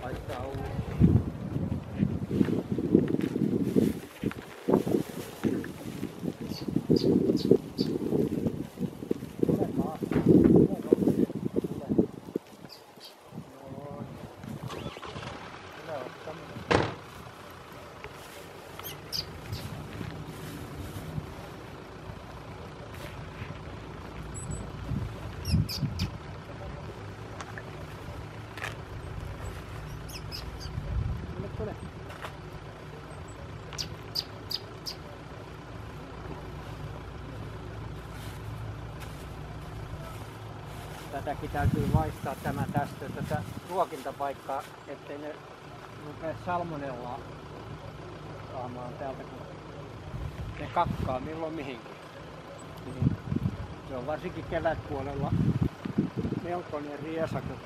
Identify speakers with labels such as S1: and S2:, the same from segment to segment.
S1: Paistaa ulos. Tätäkin täytyy vaihtaa tämä tätä ruokintapaikkaa, ettei ne rupea salmonellaa saamaan täältä, kun ne kakkaa milloin mihinkin. Niin se on varsinkin kevätpuolella melkoinen riesa, kun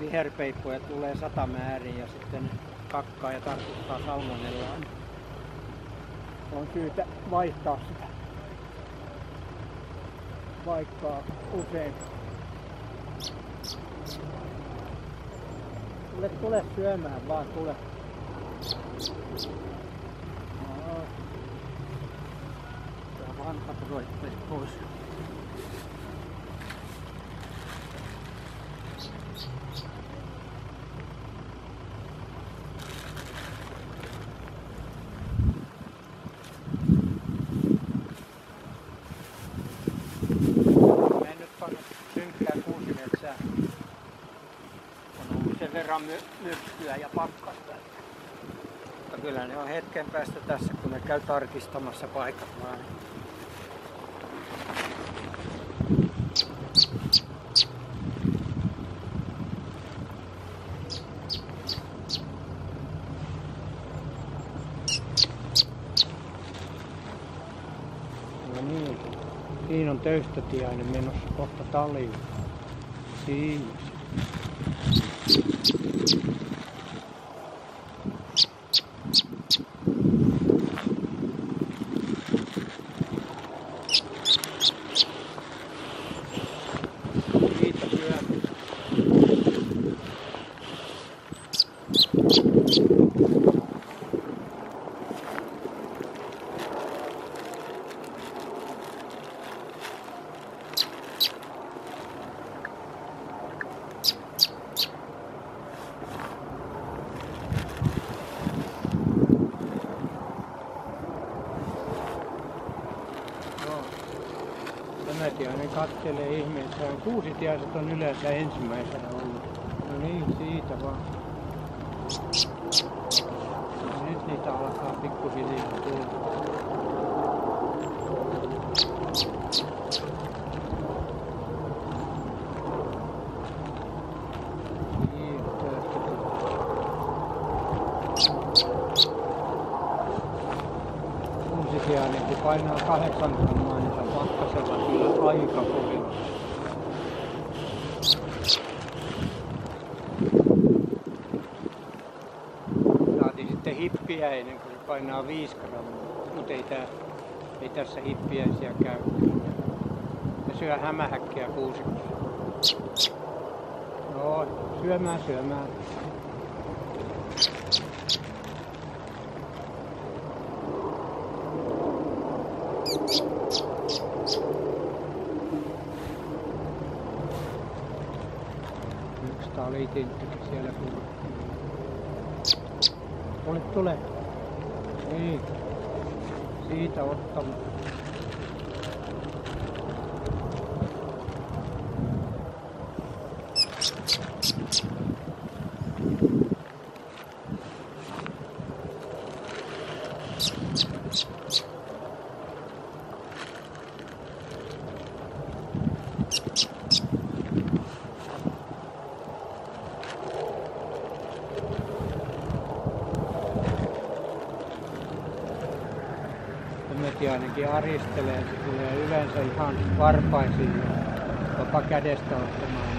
S1: viherpeippoja tulee satamäärin ja sitten kakkaa ja tartuttaa salmonellaa. Niin on syytä vaihtaa sitä paikkaa usein. Tule syömään vaan, tule. Tää vanhat roitteet pois. Sen verran myrskyä ja pakkasta. Mutta kyllä ne on hetken päästä tässä, kun ne käy tarkistamassa paikat vaan. No niin, siinä on Töystötiainen menossa kohta taliin. Siinä. Tämätiainen katselee ihmeessään. Kuusitiaiset on yleensä ensimmäisenä ollut. No niin, siitä vaan. Ja nyt niitä alkaa pikkuhiljaa tulla. Kuusitiainen kun painaa 8 grammaa, niin se on pakkasella kyllä aika kovilla. Saatiin sitten hippiäinen, kun se painaa 5 grammaa, mutta ei tässä hippiäisiä käy. Se syö hämähäkkiä kuusikossa. Joo, syömään. Yksi talitinttakin siellä kuuluu. Tule. Niin. Siitä ottamaan. Tämätiainenkin aristelee, se tulee yleensä ihan varpaisiin jopa kädestä ottamaan.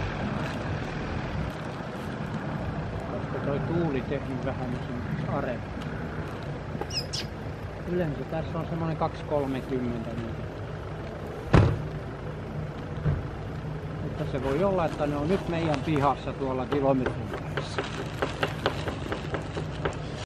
S1: Koska toi tuuli tehnyt vähän sen areen. Yleensä tässä on semmoinen 230 niitä. Mutta se voi olla, että ne on nyt meidän pihassa tuolla kilometrin.